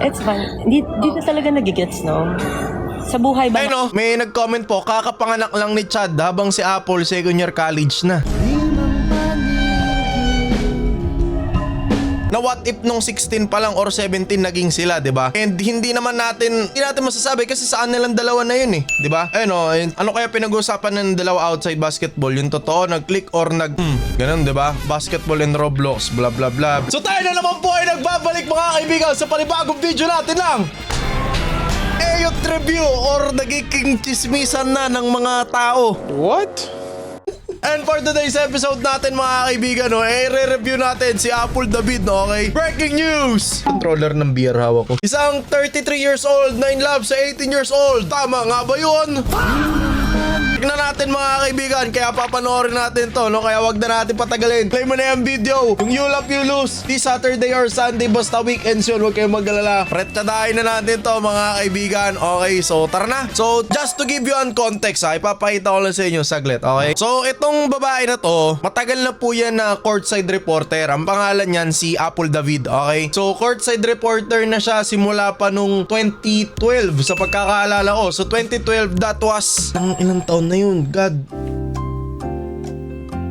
It's fine. Di na talaga nagigets, no? Sa buhay ba? Ay no, may nag-comment po, kakapanganak lang ni Chad habang si Apple second year college na. Na what if nung 16 pa lang or 17 naging sila, 'di ba? And hindi natin masasabi kasi saan nilang dalawa na 'yun eh, 'di ba? Ano kaya pinag-uusapan ng dalawa outside basketball? Yung totoo nag-click or ganun, 'di ba? Basketball and Roblox, blah blah blah. So tayo na naman po ay nagbabalik mga kaibigan sa panibagong video natin ng Eyot review or nagiging chismisan na ng mga tao. What? And for today's episode natin mga kaibigan, re-review natin si Apple David, okay? Breaking news! Controller ng beer hawak ko. Isang 33 years old na in love sa 18 years old. Tama nga ba yun? Tignan natin mga kaibigan, kaya papanoorin natin to, no? Kaya wag na natin patagalin. Play mo na yung video. Yung You Love You Lose, this Saturday or Sunday, basta weekends yun, huwag kayong mag-alala. Pretadahin na natin to mga kaibigan. Okay, so tara na. So just to give you an context, ipapakita ko lang sa inyo saglit, okay? So itong babae na to, matagal na po yan na courtside reporter. Ang pangalan niyan si Apple David, okay? So courtside reporter na siya simula pa nung 2012 sa pagkakaalala ko. So 2012, that was ilang taon na yun, God.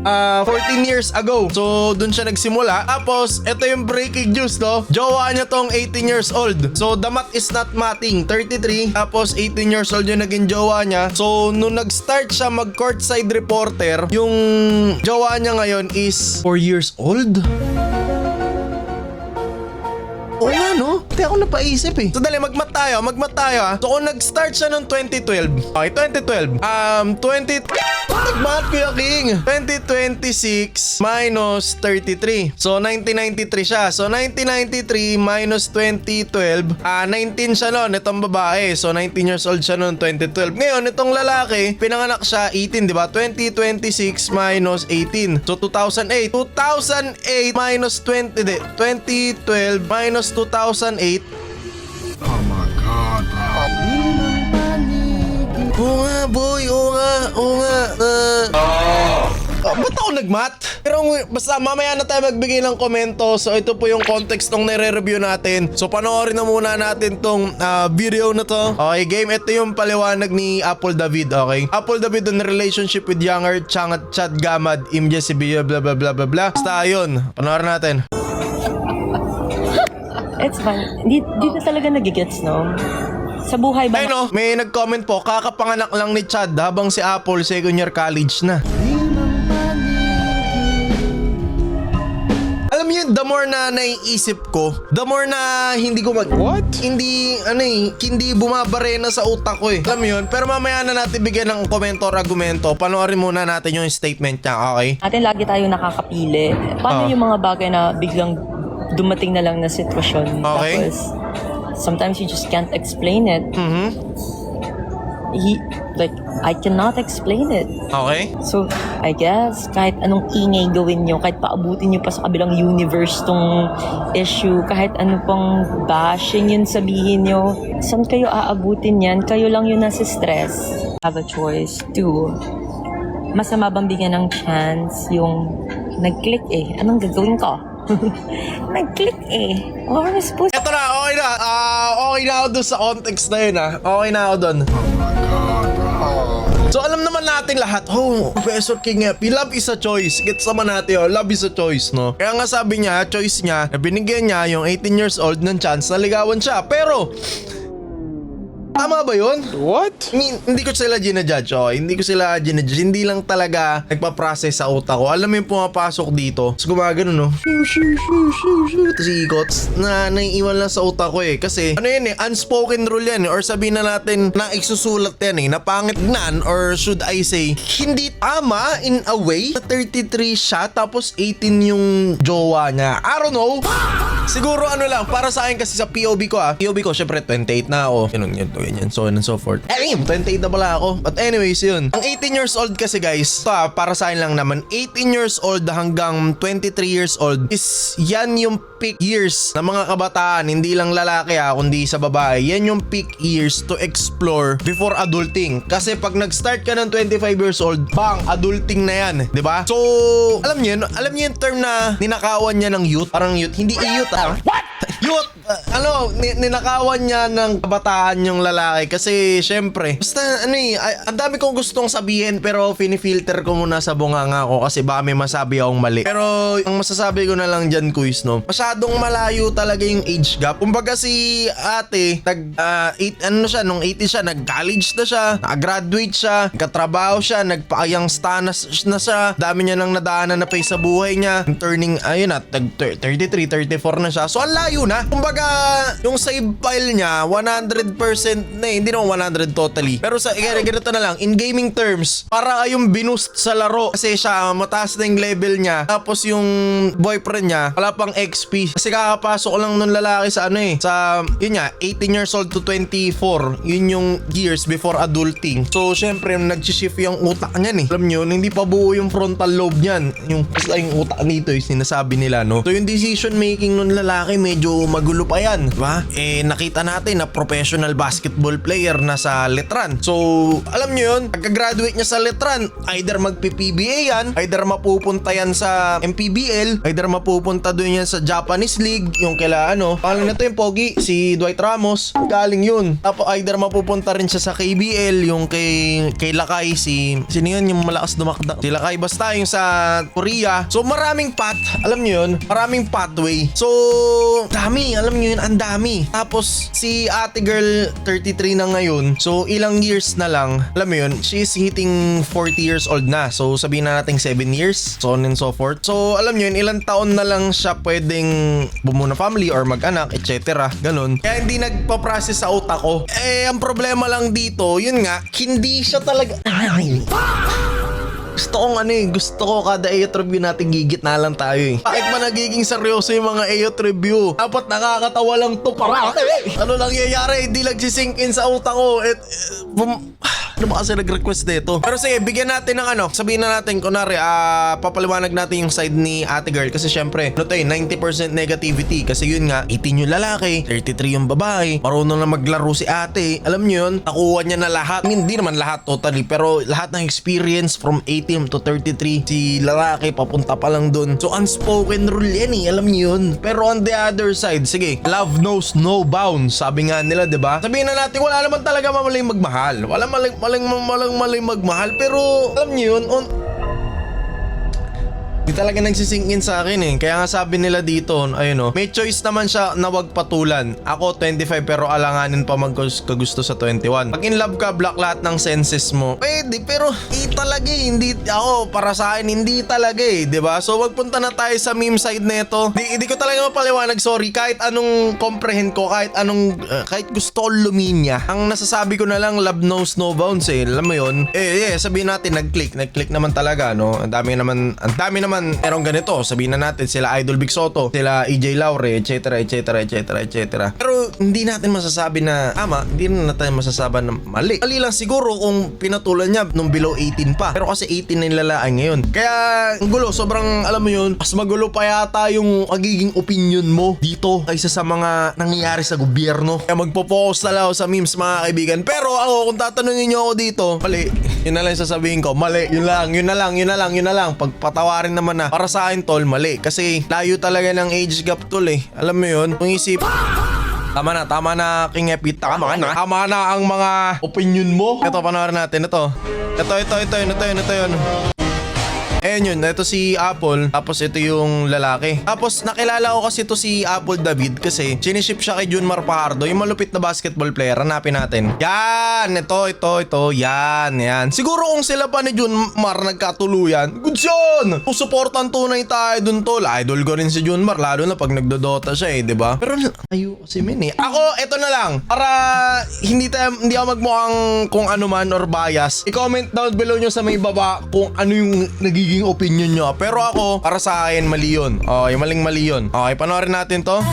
14 years ago. So, dun siya nagsimula. Tapos, ito yung breaking news, no? Jowa niya tong 18 years old. So, the math is not mathing. 33, tapos 18 years old yung naging jowa niya. So, nung nag-start siya mag-courtside reporter, yung jowa niya ngayon is 4 years old? Oo nga, no? Hindi ako napaisip eh. So dali, magmat tayo ah. So kung nag-start siya noong 2012. Okay, 2012. Nagmat Kuya King. 2026 minus 33. So 1993 siya. So 1993 minus 2012. 19 siya noon, itong babae. So 19 years old siya noong 2012. Ngayon, itong lalaki, pinanganak siya 18, di ba? 2026 minus 18. So 2008. 2008 minus 2012 minus 2008. Oh my God, bro. Oo nga, boy. Oo nga. Ba't ako nagmat? Pero basta mamaya na tayo magbigay ng komento. So ito po yung context ng nire-review natin. So panoorin na muna natin tong video na to. Okay, game. Ito yung paliwanag ni Apple David, okay? Apple David on relationship with younger Chad Gamad, Imja Sibiya, blah blah blah blah blah. Basta yun. Panoorin natin. It's fine. Di na talaga nagigets, no? Sa buhay ba? Ay no, may nag-comment po, kakapanganak lang ni Chad habang si Apple second year college na. Alam mo yun, the more na naiisip ko, the more na hindi ko hindi bumabarena sa utak ko eh. Alam mo yun, pero mamaya na natin bigyan ng komento or argumento. Panoorin muna natin yung statement niya, okay? Atin lagi tayo nakakapili. Paano yung mga bagay na biglang dumating na lang na sitwasyon? Okay. Tapos, sometimes you just can't explain it. I cannot explain it. Okay. So, I guess, kahit anong ingay gawin nyo, kahit paabutin nyo pa sa kabilang universe tong issue, kahit ano pang bashing yun sabihin nyo, saan kayo aabutin yan? Kayo lang yun nasa stress. Have a choice to masama bang bigyan ng chance yung nag-click eh. Anong gagawin ko? Nag-click eh. What am I supposed to... Eto na, okay na. Okay na ako dun sa context na yun Okay na ako dun. So alam naman natin lahat, Professor King, love is a choice. Gets naman natin, love is a choice, no? Kaya nga sabi niya, choice niya, na binigyan niya yung 18 years old ng chance na ligawan siya. Pero, tama ba yun? What? Hindi ko sila ginajudge, Hindi ko sila ginajudge. Hindi lang talaga nagpa-process sa utak ko. Alam mo yung pumapasok dito. Tapos gumagano, no? Tapos ikot. Naiiwan lang sa utak ko eh. Kasi, unspoken rule yan Or sabihin na natin na isusulat yan na pangit nan or should I say, hindi tama in a way. 33 siya, tapos 18 yung jowa niya. I don't know. Siguro lang, para sa akin kasi sa POV ko POV ko, syempre 28 na ako. Ganyan, so on and so forth. 28 na pala ako. But anyways, yun. Ang 18 years old kasi guys, para sa akin lang naman, 18 years old hanggang 23 years old is yan yung peak years ng mga kabataan, hindi lang lalaki kundi sa babae. Yan yung peak years to explore before adulting. Kasi pag nag-start ka ng 25 years old, bang, adulting na yan, 'di ba? So, alam niyo yung term na ninakawan niya ng youth, parang youth, hindi youth What? Youth, ninakawan niya ng kabataan yung lalaki kasi syempre, basta ang dami kong gustong sabihin pero finifilter ko muna sa bunganga ko kasi baka may masabi akong mali. Pero ang masasabi ko na lang dyan, Kuis, no, masyadong malayo talaga yung age gap. Kumbaga si ate, nung 80 siya, nag-college na siya, nag-graduate siya, nagkatrabaho siya, nagpaayang stanas na siya, dami niya nang nadaanan na pa sa buhay niya, turning, 33, 34 na siya. So, ang layo na. Kumbaga, yung save file niya, 100% na hindi naman 100 totally. Pero sa ganito na lang, in gaming terms, para yung binoost sa laro kasi siya, mataas na yung level niya. Tapos yung boyfriend niya, wala pang XP. Kasi kakapasok lang nung lalaki sa yun nga, 18 years old to 24. Yun yung years before adulting. So, syempre, nag-shift yung utak niyan eh. Alam nyo, hindi pa buo yung frontal lobe niyan. Basta yung utak dito, yung sinasabi nila, no? So, yung decision making nung lalaki, medyo magulo pa yan. Diba? Nakita natin na professional basketball player na sa Letran. So, alam nyo yun, pagka-graduate niya sa Letran, either magpi-PBA yan, either mapupunta yan sa MPBL, either mapupunta doon yan sa Japanese League, yung pangalan na to yung Pogi, si Dwight Ramos, galing yun. Tapos either mapupunta rin siya sa KBL, yung kay Lakay, sino yun yung malakas dumakda? Si Lakay, basta yung sa Korea. So, maraming path, alam nyo yun, maraming pathway. So, dami, alam nyo yun, ang dami. Tapos, si ate girl, 33 na ngayon. So, ilang years na lang, alam mo yun, she's hitting 40 years old na. So, sabihin na natin 7 years, so on and so forth. So, alam nyo yun, ilang taon na lang siya pwedeng bumuo na family or mag-anak, etc. Ganun. Kaya hindi nagpa-process sa utak ko. Ang problema lang dito, yun nga, hindi siya talaga... Gusto ko kada AOT review natin gigit na lang tayo eh. Bakit ba nagiging seryoso yung mga AOT review? Dapat nakakatawa lang to para. Ano lang nangyayari? Hindi nagsisink in sa utak ko. Ano ba kasi nag-request dito? Pero sige, bigyan natin ng sabihin na natin, kunwari, papaliwanag natin yung side ni ate girl kasi syempre, 90% negativity kasi yun nga, 18 yung lalaki, 33 yung babae, marunong na maglaro si ate, alam nyo yun, nakuha niya na lahat. Hindi naman lahat totally, pero lahat ng experience from 18 to 33, si lalaki papunta pa lang dun. So unspoken rule yan eh, alam nyo yun. Pero on the other side, sige, love knows no bounds, sabi nga nila, diba? Sabihin na natin, wala naman talaga mamaling magmahal. Wala maling magmahal, pero alam niyo yun, di talaga nagsisink in sa akin eh. Kaya nga sabi nila dito, may choice naman siya na wag patulan. Ako 25 pero alanganin pa magkagusto sa 21. Pag in love ka, block lahat ng senses mo. Pwede, pero hindi ako, para sa akin, hindi talaga eh, diba? So wag punta na tayo sa meme side na ito. Di ko talaga mapaliwanag, sorry. Kahit anong comprehend ko, kahit gusto ko luminya. Ang nasasabi ko na lang, love knows no bounds eh. Alam mo yun? Sabihin natin, nag-click naman talaga, no? Ang dami naman merong ganito, sabihin na natin sila Idol Big Soto, sila EJ Laure, etc. Pero hindi natin masasabi na tama, hindi natin masasabi na mali. Mali lang siguro kung pinatulan niya nung below 18 pa. Pero kasi 18 na yung lalaki ngayon. Kaya ang gulo, sobrang alam mo yun, mas magulo pa yata yung magiging opinion mo dito kaysa sa mga nangyayari sa gobyerno. Kaya magpo-focus na lang ako sa memes, mga kaibigan. Pero ako, kung tatanungin niyo ako dito, mali. Yun na lang sasabihin ko, mali. Yun na lang. Pagpatawarin naman na, para sa akin tol, mali. Kasi layo talaga ng age gap tol eh. Alam mo yun, kung isip, tama na King Epit, tama na ang mga opinion mo. Ito, panoorin natin, ito yun. Ayun yun, ito si Apple, tapos ito yung lalaki. Tapos nakilala ko kasi ito si Apple David kasi siniship siya kay Junmar Fajardo, yung malupit na basketball player. Hanapin natin. Yan, ito, yan. Siguro kung sila pa ni Junmar nagkatuluyan, good yun! Kung supportan tunay tayo dun tol, idol ko rin si Junmar, lalo na pag nagdodota siya eh, diba? Pero ayo kasi min eh. Ako, ito na lang, para hindi ako magmukhang kung ano man or bias, i-comment down below nyo sa may baba kung ano yung nagiging opinion nyo. Pero ako, para sa akin, mali yun. Okay, mali yun. Okay, panoorin natin to.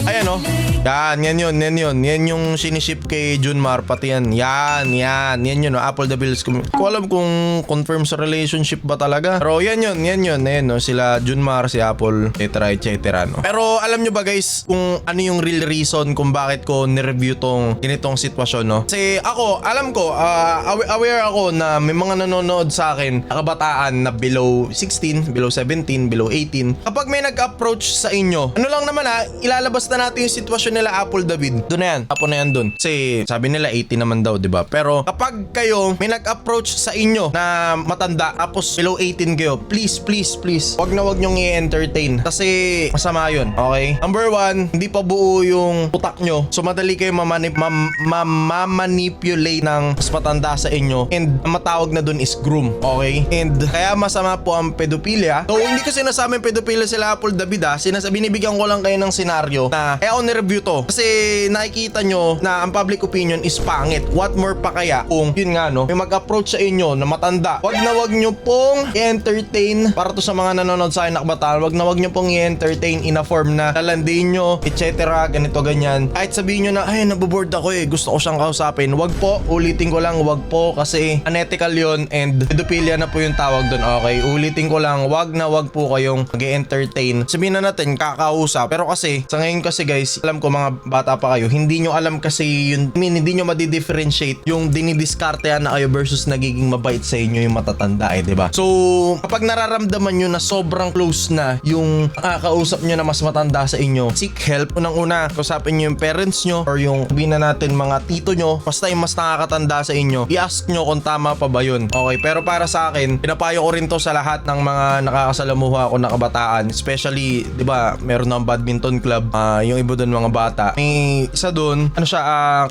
Ayan oh. Yan yung siniship kay Junmar, pati yan. Yan yun, no? Apple the Bills. Ko alam kung confirm sa relationship ba talaga. Pero yan yun. Ayan, no? Sila Junmar, si Apple, etc. No? Pero alam nyo ba guys, kung ano yung real reason kung bakit ko nireview tong ganitong sitwasyon, no? Kasi ako, alam ko, aware ako na may mga nanonood sa akin na kabataan na below 16, below 17, below 18. Kapag may nag-approach sa inyo, ano lang naman ilalabas na natin yung sitwasyon nila Apple David. Doon na yan. Tapos na yan doon. Kasi sabi nila 80 naman daw, 'di ba? Pero kapag kayo may nag-approach sa inyo na matanda tapos below 18 kayo, please. Wag na wag nyong i-entertain. Kasi masama 'yun. Okay? Number 1, hindi pa buo yung utak nyo. So madali kayo mamanipulate ng mas matanda sa inyo. And ang matawag na doon is groom. Okay? And kaya masama po ang pedophilia. So hindi ko sinasabing pedophilia sila Apple David binibigyan ko lang kayo ng senaryo na kaya ako ni-review to. Kasi nakikita nyo na ang public opinion is pangit. What more pa kaya kung yun nga no, may mag-approach sa inyo na matanda. Wag na wag nyo pong i-entertain para to sa mga nanonood sa akin na kabataan. Wag na wag nyo pong i-entertain in a form na lalandiin nyo, etc. Ganito ganyan. Kahit sabihin nyo na ay naboboard ako gusto ko siyang kausapin. Wag po, ulitin ko lang, wag po kasi unethical yun and pedophilia na po yung tawag doon. Okay, ulitin ko lang, wag na wag po kayong mag-entertain. Sabihin na natin kakausap. Pero kasi sa ngayon kasi guys, alam ko mga bata pa kayo, hindi nyo alam kasi yun, hindi nyo madi-differentiate yung dinidiskartehan na kayo versus nagiging mabait sa inyo yung matatanda diba? So, kapag nararamdaman nyo na sobrang close na yung kausap nyo na mas matanda sa inyo, seek help. Unang-una, kausapin nyo yung parents nyo or yung sabihin na natin mga tito nyo, basta yung mas nakakatanda sa inyo, i-ask nyo kung tama pa ba yun. Okay, pero para sa akin, pinapayo ko rin to sa lahat ng mga nakakasalamuha ko na kabataan, especially, diba, meron ng badminton club, yung iba doon mga bata. May isa doon,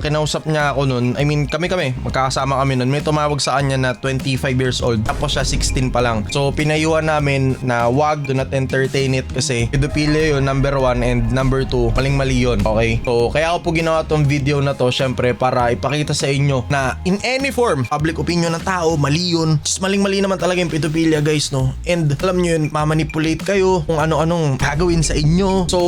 kinausap niya ako noon. I mean, kami magkakasama kami noon. May tumawag sa kanya na 25 years old. Tapos siya 16 pa lang. So, pinayuhan namin na wag, do not entertain it kasi pedophilia yun, number 1, and number 2, maling-mali yun. Okay? So, kaya ako po ginawa tong video na to, syempre, para ipakita sa inyo na in any form, public opinion ng tao, mali yun. Just maling-mali naman talaga yung pedophilia, guys, no? And alam nyo yun, mamanipulate kayo kung ano-anong gagawin sa inyo. So,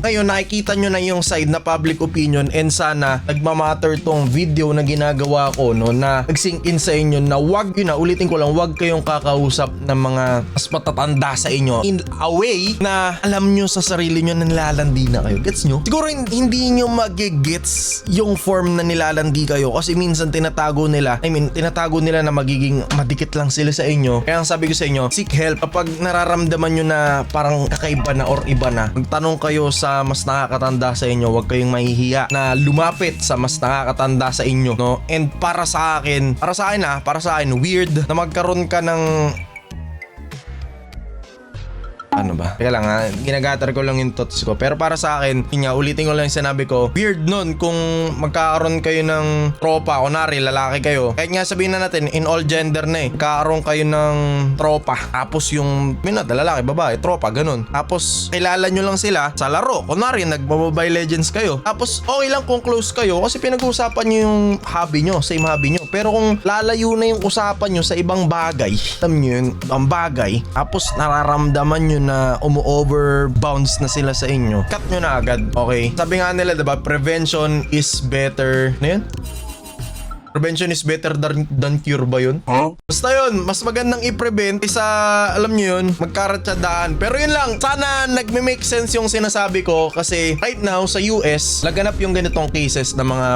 ngayon, nakikita nyo na yung side na public opinion and sana nagmamatter tong video na ginagawa ko, no, na nag-sink in sa inyo na wag, yun na, ulitin ko lang, wag kayong kakausap ng mga mas matatanda sa inyo in a way na alam nyo sa sarili nyo na nilalandi na kayo. Gets nyo? Siguro hindi nyo magigets yung form na nilalandi kayo kasi minsan tinatago nila na magiging madikit lang sila sa inyo. Kaya ang sabi ko sa inyo, seek help. Kapag nararamdaman nyo na parang kakaiba na or iba na, magtanong kayo sa mas nakakatanda sa inyo. Huwag kayong mahihiya na lumapit sa mas nakakatanda sa inyo, no? And para sa akin, weird na magkaroon ka ng ano ba? Kaya lang ginagatar ko lang yung thoughts ko. Pero para sa akin, ulitin ko lang yung sinabi ko, weird nun kung magkakaroon kayo ng tropa, kunwari lalaki kayo. Kahit nga sabihin na natin, in all gender na magkakaroon kayo ng tropa. Tapos yung, lalaki, babae, tropa, ganun. Tapos, kilala nyo lang sila sa laro. Kunwari, nagmo-Mobile Legends kayo. Tapos, okay lang kung close kayo kasi pinag-uusapan nyo yung hobby nyo, same hobby nyo. Pero kung lalayo na yung usapan nyo sa ibang bagay, alam nyo yun, ang bagay, tapos nararamdaman nyo na umu-overbounds na sila sa inyo, cut nyo na agad. Okay? Sabi nga nila, diba, prevention is better. Ano yun? Prevention is better than cure ba yun? Huh? Basta yun, mas magandang i-prevent kaysa, alam nyo yun, magkaratsadahan. Pero yun lang, sana nagme-make sense yung sinasabi ko kasi right now sa US, laganap yung ganitong cases ng mga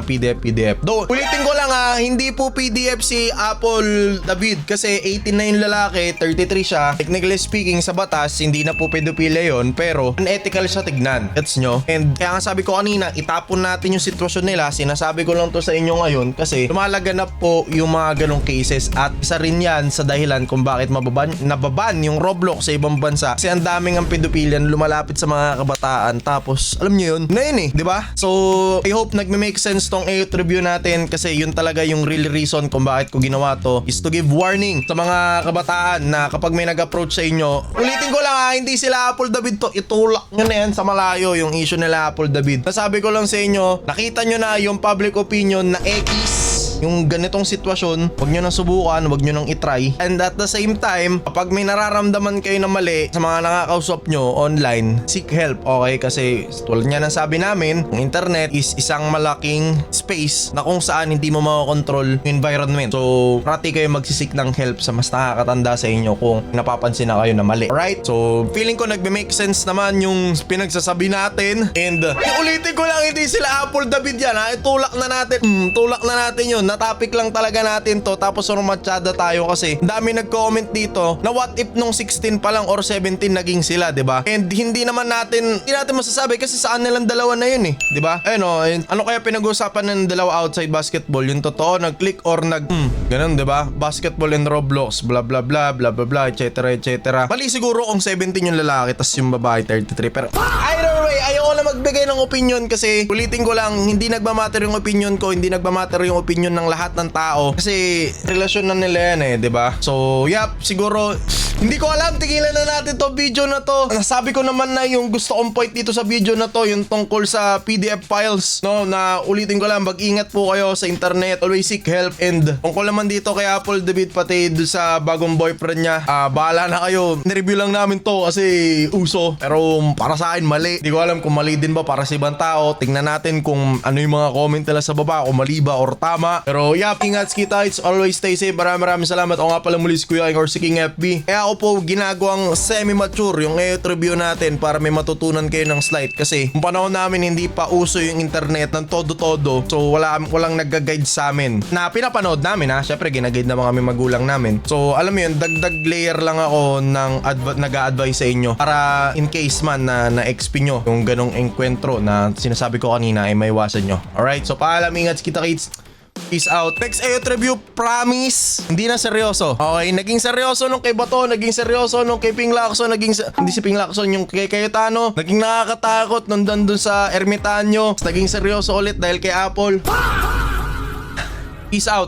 PDF. Though, ulitin ko lang hindi po PDF si Apple David kasi 18 na yung lalaki, 33 siya. Technically speaking, sa batas, hindi na po pedophilia yun, pero unethical siya tignan. Gets nyo? And kaya nga sabi ko kanina, itapon natin yung sitwasyon nila. Sinasabi ko lang to sa inyo ngayon kasi lumalaganap po yung mga ganong cases at isa rin yan sa dahilan kung bakit nababan yung Roblox sa ibang bansa kasi ang daming ang pedophilia lumalapit sa mga kabataan. Tapos alam nyo yun na yun diba? So I hope nagme-make sense tong AOT review natin kasi yun talaga yung real reason kung bakit ko ginawa to is to give warning sa mga kabataan na kapag may nag-approach sa inyo, ulitin ko lang hindi sila Apple David to, itulak nyo na yan sa malayo yung issue nila Apple David. Nasabi ko lang sa inyo, nakita nyo na yung public opinion na X yung ganitong sitwasyon, wag nyo nang subukan, wag nyo nang itry. And at the same time, kapag may nararamdaman kayo na mali sa mga nakakausap nyo online, seek help, okay? Kasi tulad nga ng sabi namin, ang internet is isang malaking space na kung saan hindi mo makakontrol yung environment. So, prati kayo magsisik ng help sa mas nakakatanda sa inyo kung napapansin na kayo na mali. Alright? So, feeling ko nagme-make sense naman yung pinagsasabi natin. And ulitin ko lang, hindi sila Apple David yan ha. Tulak na natin. Tulak na natin yun. Natapik lang talaga natin to. Tapos rumatsyada tayo kasi dami nag-comment dito na what if nung 16 pa lang or 17 naging sila, 'di ba? And hindi natin masasabi kasi saan nilang dalawa na yun eh, 'di ba? Ayun oh, ano kaya pinag-uusapan ng dalawa outside basketball? Yung totoo, nag-click or ganun, 'di ba? Basketball and Roblox, blah blah blah blah blah blah, etc. etc. Mali siguro kung 17 yung lalaki tas yung babae 33. Pero either way, ayoko na magbigay ng opinion kasi ulitin ko lang, hindi nagmamatter yung opinion ko, hindi nagmamatter yung opinion ng lahat ng tao kasi relasyon na nila yan eh, 'di ba? So, siguro hindi ko alam, tigilan na natin to video na to. Nasabi ko naman na yung gusto kong point dito sa video na to, yung tungkol sa PDF files, no, na ulitin ko lang, mag-ingat po kayo sa internet, always seek help. And tungkol naman dito kay Apple David pati doon sa bagong boyfriend niya, bahala na kayo. Nireview lang namin to kasi uso, pero para sa akin mali. Hindi ko alam kung mali din ba para sa ibang tao. Tingnan natin kung ano yung mga comment nila sa baba, kung mali ba or tama. Pero ingat kita, it's always stay safe. Maraming salamat. O nga pala muli si Kuya King or si King FB. Kaya ako po ginagawang semi-mature yung review natin para may matutunan kayo ng slight kasi yung panahon namin hindi pa uso yung internet ng todo-todo, so walang nag-guide sa amin na pinapanood namin ha. Syempre ginaguide naman kami magulang namin, so alam mo yun, dagdag layer lang ako ng nag-a-advise sa inyo para in case man na na-XP nyo yung ganong enkwentro na sinasabi ko kanina ay maiwasan nyo. Alright, so paalam, ingat kita kids. Peace out. Next ayot review, promise. Hindi na seryoso. Okay, naging seryoso nung kay Bato, naging seryoso nung kay Ping Lacson, hindi si Ping Lacson, yung kay Cayetano. Naging nakakatakot nung dun sa Ermitanyo. Naging seryoso ulit dahil kay Apple. Peace out.